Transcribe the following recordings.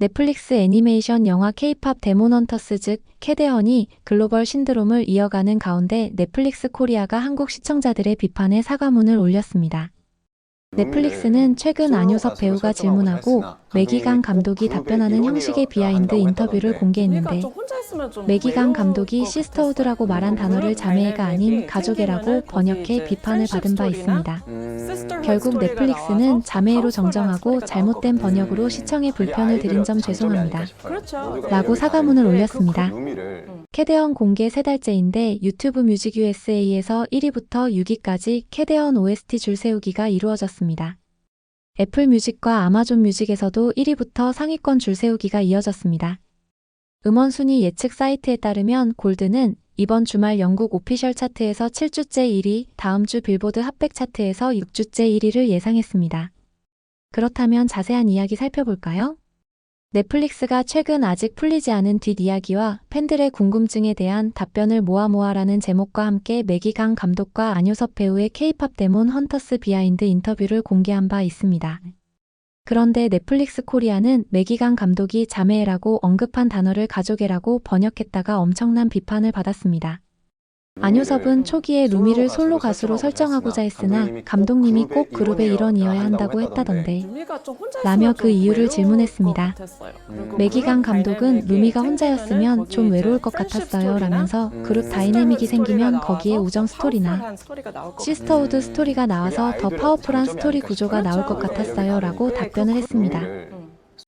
넷플릭스 애니메이션 영화 K-팝 데몬 헌터스 즉 캐데헌이 글로벌 신드롬을 이어가는 가운데 넷플릭스 코리아가 한국 시청자들의 비판에 사과문을 올렸습니다. 넷플릭스는 최근 안효섭 배우가 질문하고 매기강 감독이 답변하는 형식의 비하인드 인터뷰를 공개했는데 매기강 감독이 시스터우드라고 말한 단어를 자매애가 아닌 가족애라고 번역해 비판을 받은 바 있습니다. 결국 넷플릭스는 자매애로 정정하고 잘못된 번역으로 시청에 불편을 드린 점 죄송합니다. 라고 사과문을 올렸습니다. 캐데헌 공개 3달째인데 유튜브 뮤직 USA에서 1위부터 6위까지 캐데헌 OST 줄세우기가 이루어졌습니다. 애플 뮤직과 아마존 뮤직에서도 1위부터 상위권 줄세우기가 이어졌습니다. 음원 순위 예측 사이트에 따르면 골드는 이번 주말 영국 오피셜 차트에서 7주째 1위, 다음 주 빌보드 핫백 차트에서 6주째 1위를 예상했습니다. 그렇다면 자세한 이야기 살펴볼까요? 넷플릭스가 최근 아직 풀리지 않은 뒷이야기와 팬들의 궁금증에 대한 답변을 모아모아라는 제목과 함께 매기강 감독과 안효섭 배우의 K-팝 데몬 헌터스 비하인드 인터뷰를 공개한 바 있습니다. 그런데 넷플릭스 코리아는 매기강 감독이 자매애라고 언급한 단어를 가족애라고 번역했다가 엄청난 비판을 받았습니다. 안효섭은 초기에 루미를 솔로 가수로 설정하고자 했으나 감독님이 꼭 그룹의 일원이어야 한다고 했다던데 라며 그 이유를 질문했습니다. 매기강 감독은 루미가 혼자였으면 좀 외로울 것 같았어요 라면서 그룹 다이내믹이 생기면 거기에 우정 스토리나 시스터우드 스토리가 나와서 더 파워풀한 스토리 구조가 나올 것 같았어요 라고 답변을 했습니다.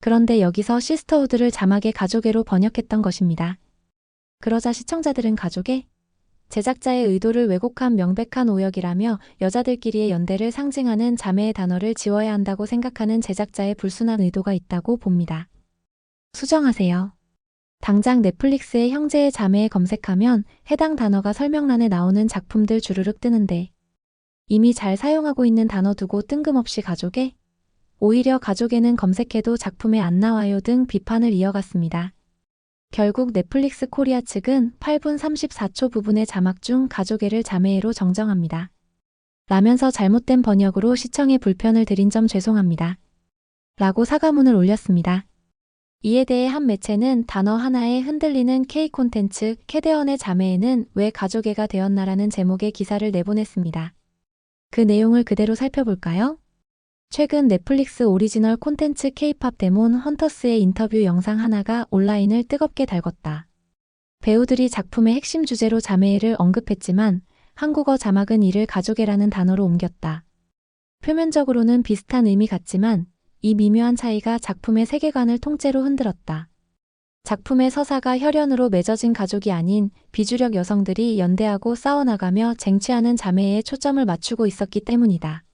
그런데 여기서 시스터우드를 자막에 가족애로 번역했던 것입니다. 그러자 시청자들은 가족애? 제작자의 의도를 왜곡한 명백한 오역이라며 여자들끼리의 연대를 상징하는 자매의 단어를 지워야 한다고 생각하는 제작자의 불순한 의도가 있다고 봅니다. 수정하세요. 당장 넷플릭스의 형제의 자매에 검색하면 해당 단어가 설명란에 나오는 작품들 주르륵 뜨는데 이미 잘 사용하고 있는 단어 두고 뜬금없이 가족애? 오히려 가족애는 검색해도 작품에 안 나와요 등 비판을 이어갔습니다. 결국 넷플릭스 코리아 측은 8분 34초 부분의 자막 중 가족애를 자매애로 정정합니다. 라면서 잘못된 번역으로 시청에 불편을 드린 점 죄송합니다. 라고 사과문을 올렸습니다. 이에 대해 한 매체는 단어 하나에 흔들리는 K 콘텐츠 캐데헌의 자매애는 왜 가족애가 되었나라는 제목의 기사를 내보냈습니다. 그 내용을 그대로 살펴볼까요? 최근 넷플릭스 오리지널 콘텐츠 K-팝 데몬 헌터스의 인터뷰 영상 하나가 온라인을 뜨겁게 달궜다. 배우들이 작품의 핵심 주제로 자매애를 언급했지만 한국어 자막은 이를 가족애라는 단어로 옮겼다. 표면적으로는 비슷한 의미 같지만 이 미묘한 차이가 작품의 세계관을 통째로 흔들었다. 작품의 서사가 혈연으로 맺어진 가족이 아닌 비주력 여성들이 연대하고 싸워나가며 쟁취하는 자매애에 초점을 맞추고 있었기 때문이다.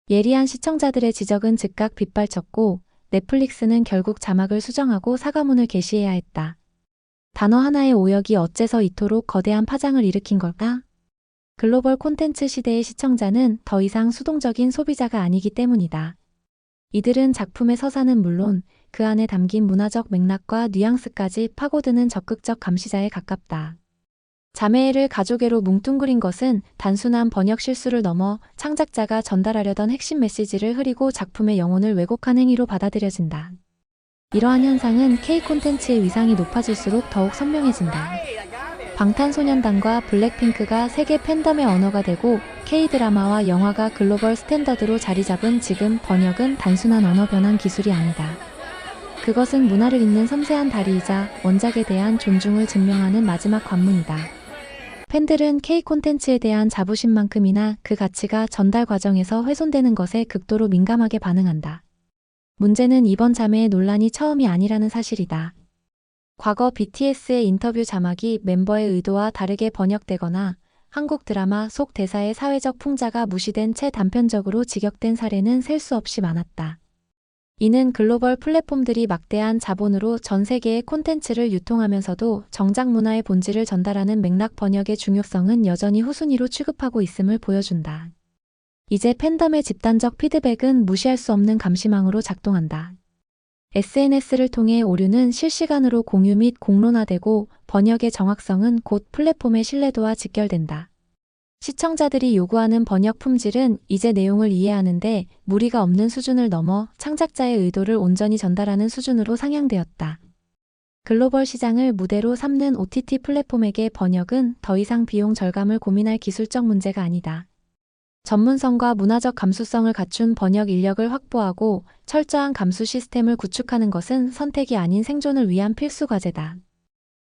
예리한 시청자들의 지적은 즉각 빗발쳤고 넷플릭스는 결국 자막을 수정하고 사과문을 게시해야 했다. 단어 하나의 오역이 어째서 이토록 거대한 파장을 일으킨 걸까? 글로벌 콘텐츠 시대의 시청자는 더 이상 수동적인 소비자가 아니기 때문이다. 이들은 작품의 서사는 물론 그 안에 담긴 문화적 맥락과 뉘앙스까지 파고드는 적극적 감시자에 가깝다. 자매애를 가족애로 뭉뚱그린 것은 단순한 번역 실수를 넘어 창작자가 전달하려던 핵심 메시지를 흐리고 작품의 영혼을 왜곡한 행위로 받아들여진다. 이러한 현상은 K 콘텐츠의 위상이 높아질수록 더욱 선명해진다. 방탄소년단과 블랙핑크가 세계 팬덤의 언어가 되고 K-드라마와 영화가 글로벌 스탠더드로 자리 잡은 지금 번역은 단순한 언어 변환 기술이 아니다. 그것은 문화를 잇는 섬세한 다리이자 원작에 대한 존중을 증명하는 마지막 관문이다. 팬들은 K 콘텐츠에 대한 자부심만큼이나 그 가치가 전달 과정에서 훼손되는 것에 극도로 민감하게 반응한다. 문제는 이번 자매의 논란이 처음이 아니라는 사실이다. 과거 BTS의 인터뷰 자막이 멤버의 의도와 다르게 번역되거나 한국 드라마 속 대사의 사회적 풍자가 무시된 채 단편적으로 직역된 사례는 셀 수 없이 많았다. 이는 글로벌 플랫폼들이 막대한 자본으로 전 세계의 콘텐츠를 유통하면서도 정작 문화의 본질을 전달하는 맥락 번역의 중요성은 여전히 후순위로 취급하고 있음을 보여준다. 이제 팬덤의 집단적 피드백은 무시할 수 없는 감시망으로 작동한다. SNS를 통해 오류는 실시간으로 공유 및 공론화되고 번역의 정확성은 곧 플랫폼의 신뢰도와 직결된다. 시청자들이 요구하는 번역 품질은 이제 내용을 이해하는데 무리가 없는 수준을 넘어 창작자의 의도를 온전히 전달하는 수준으로 상향되었다. 글로벌 시장을 무대로 삼는 OTT 플랫폼에게 번역은 더 이상 비용 절감을 고민할 기술적 문제가 아니다. 전문성과 문화적 감수성을 갖춘 번역 인력을 확보하고 철저한 감수 시스템을 구축하는 것은 선택이 아닌 생존을 위한 필수 과제다.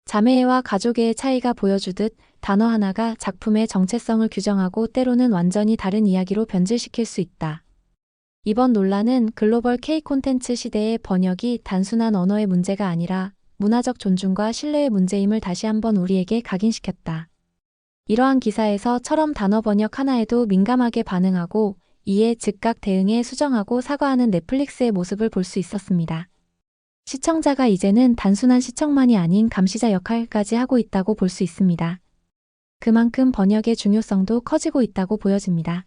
자매애와 가족애의 차이가 보여주듯 단어 하나가 작품의 정체성을 규정하고 때로는 완전히 다른 이야기로 변질시킬 수 있다. 이번 논란은 글로벌 K 콘텐츠 시대의 번역이 단순한 언어의 문제가 아니라 문화적 존중과 신뢰의 문제임을 다시 한번 우리에게 각인시켰다. 이러한 기사에서처럼 단어 번역 하나에도 민감하게 반응하고 이에 즉각 대응에 수정하고 사과하는 넷플릭스의 모습을 볼 수 있었습니다. 시청자가 이제는 단순한 시청만이 아닌 감시자 역할까지 하고 있다고 볼 수 있습니다. 그만큼 번역의 중요성도 커지고 있다고 보여집니다.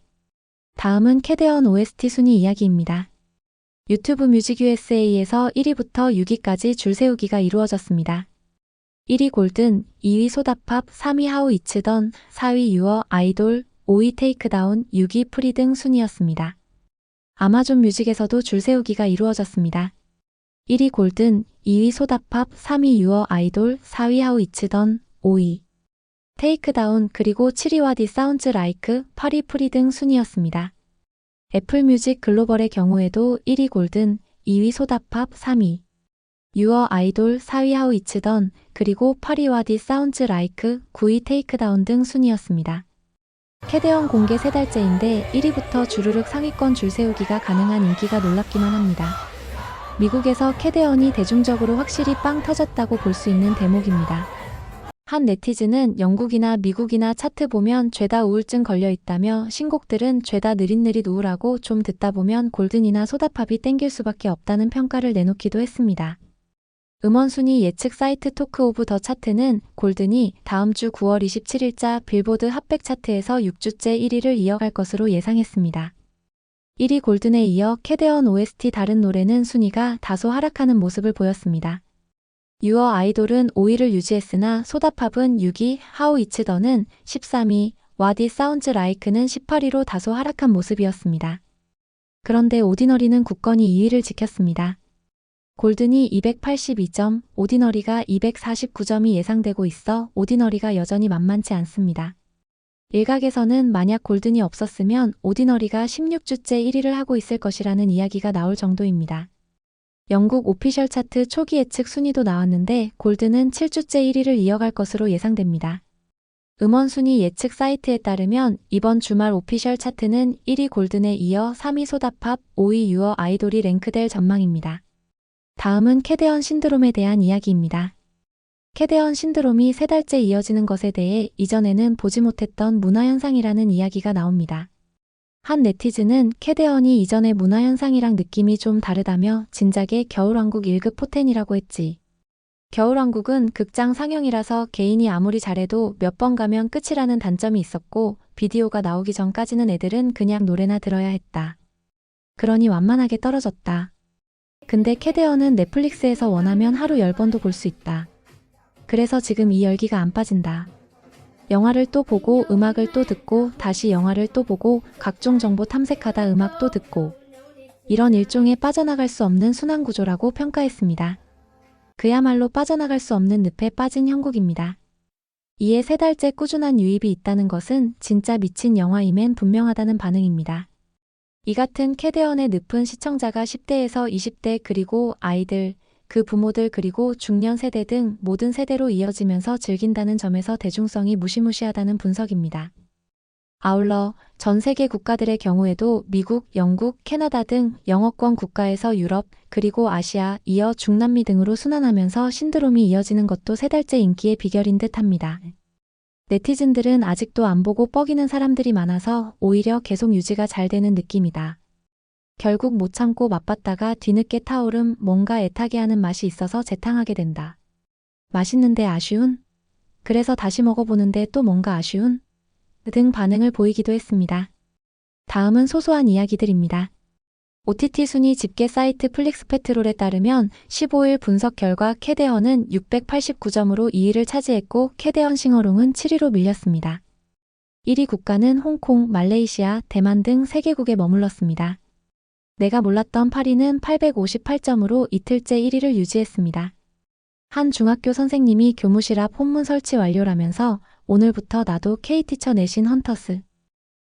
다음은 캐대언 OST 순위 이야기입니다. 유튜브 뮤직 USA에서 1위부터 6위까지 줄 세우기가 이루어졌습니다. 1위 골든, 2위 소다팝, 3위 하우 이츠던, 4위 유어 아이돌, 5위 테이크다운, 6위 프리 등 순이었습니다. 아마존 뮤직에서도 줄 세우기가 이루어졌습니다. 1위 골든, 2위 소다팝, 3위 유어 아이돌, 4위 하우 이츠던, 5위 테이크다운 그리고 7위와 디 사운즈 라이크, 8위 프리 등 순이었습니다. 애플 뮤직 글로벌의 경우에도 1위 골든, 2위 소다팝, 3위 유어 아이돌, 4위 하우 이츠던, 그리고 8위와 디 사운즈 라이크, 9위 테이크다운 등 순이었습니다. 캐대언 공개 3달째인데 1위부터 주르륵 상위권 줄 세우기가 가능한 인기가 놀랍기만 합니다. 미국에서 캐대언이 대중적으로 확실히 빵 터졌다고 볼 수 있는 대목입니다. 한 네티즌은 영국이나 미국이나 차트 보면 죄다 우울증 걸려있다며 신곡들은 죄다 느릿느릿 우울하고 좀 듣다 보면 골든이나 소다팝이 땡길 수밖에 없다는 평가를 내놓기도 했습니다. 음원 순위 예측 사이트 토크 오브 더 차트는 골든이 다음 주 9월 27일자 빌보드 핫백 차트에서 6주째 1위를 이어갈 것으로 예상했습니다. 1위 골든에 이어 캐대언 OST 다른 노래는 순위가 다소 하락하는 모습을 보였습니다. 유어 아이돌은 5위를 유지했으나 소다팝은 6위, 하우 이츠더는 13위, 와디 사운즈 라이크는 18위로 다소 하락한 모습이었습니다. 그런데 오디너리는 굳건히 2위를 지켰습니다. 골든이 282점, 오디너리가 249점이 예상되고 있어 오디너리가 여전히 만만치 않습니다. 일각에서는 만약 골든이 없었으면 오디너리가 16주째 1위를 하고 있을 것이라는 이야기가 나올 정도입니다. 영국 오피셜 차트 초기 예측 순위도 나왔는데 골든은 7주째 1위를 이어갈 것으로 예상됩니다. 음원 순위 예측 사이트에 따르면 이번 주말 오피셜 차트는 1위 골든에 이어 3위 소다팝, 5위 유어 아이돌이 랭크될 전망입니다. 다음은 캐대언 신드롬에 대한 이야기입니다. 캐대언 신드롬이 3달째 이어지는 것에 대해 이전에는 보지 못했던 문화현상이라는 이야기가 나옵니다. 한 네티즌은 캐대언이 이전의 문화현상이랑 느낌이 좀 다르다며 진작에 겨울왕국 1급 포텐이라고 했지. 겨울왕국은 극장 상영이라서 개인이 아무리 잘해도 몇 번 가면 끝이라는 단점이 있었고 비디오가 나오기 전까지는 애들은 그냥 노래나 들어야 했다. 그러니 완만하게 떨어졌다. 근데 캐대언은 넷플릭스에서 원하면 하루 10번도 볼 수 있다. 그래서 지금 이 열기가 안 빠진다. 영화를 또 보고 음악을 또 듣고 다시 영화를 또 보고 각종 정보 탐색하다 음악 또 듣고 이런 일종의 빠져나갈 수 없는 순환구조라고 평가했습니다. 그야말로 빠져나갈 수 없는 늪에 빠진 형국입니다. 이에 3달째 꾸준한 유입이 있다는 것은 진짜 미친 영화임엔 분명하다는 반응입니다. 이 같은 캐대언의 늪은 시청자가 10대에서 20대 그리고 아이들, 그 부모들 그리고 중년 세대 등 모든 세대로 이어지면서 즐긴다는 점에서 대중성이 무시무시하다는 분석입니다. 아울러 전 세계 국가들의 경우에도 미국, 영국, 캐나다 등 영어권 국가에서 유럽, 그리고 아시아, 이어 중남미 등으로 순환하면서 신드롬이 이어지는 것도 3달째 인기의 비결인 듯합니다. 네티즌들은 아직도 안 보고 뻐기는 사람들이 많아서 오히려 계속 유지가 잘 되는 느낌이다. 결국 못 참고 맛봤다가 뒤늦게 타오름 뭔가 애타게 하는 맛이 있어서 재탕하게 된다. 맛있는데 아쉬운? 그래서 다시 먹어보는데 또 뭔가 아쉬운? 등 반응을 보이기도 했습니다. 다음은 소소한 이야기들입니다. OTT 순위 집계 사이트 플릭스페트롤에 따르면 15일 분석 결과 캐대언은 689점으로 2위를 차지했고 캐대언 싱어롱은 7위로 밀렸습니다. 1위 국가는 홍콩, 말레이시아, 대만 등 3개국에 머물렀습니다. 내가 몰랐던 8위는 858점으로 이틀째 1위를 유지했습니다. 한 중학교 선생님이 교무실 앞 혼문 설치 완료라면서 오늘부터 나도 K티처 내신 헌터스.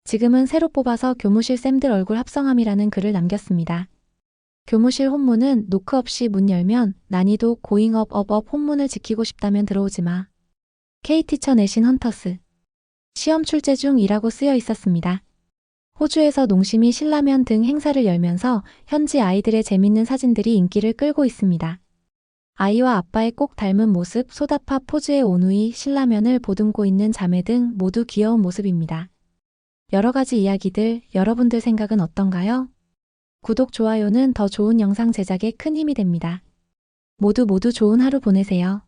지금은 새로 뽑아서 교무실 쌤들 얼굴 합성함이라는 글을 남겼습니다. 교무실 혼문은 노크 없이 문 열면 난이도 고잉업 혼문을 지키고 싶다면 들어오지 마. K티처 내신 헌터스. 시험 출제 중이라고 쓰여 있었습니다. 호주에서 농심이 신라면 등 행사를 열면서 현지 아이들의 재밌는 사진들이 인기를 끌고 있습니다. 아이와 아빠의 꼭 닮은 모습, 소다파 포즈의 오누이, 신라면을 보듬고 있는 자매 등 모두 귀여운 모습입니다. 여러 가지 이야기들, 여러분들 생각은 어떤가요? 구독, 좋아요는 더 좋은 영상 제작에 큰 힘이 됩니다. 모두 좋은 하루 보내세요.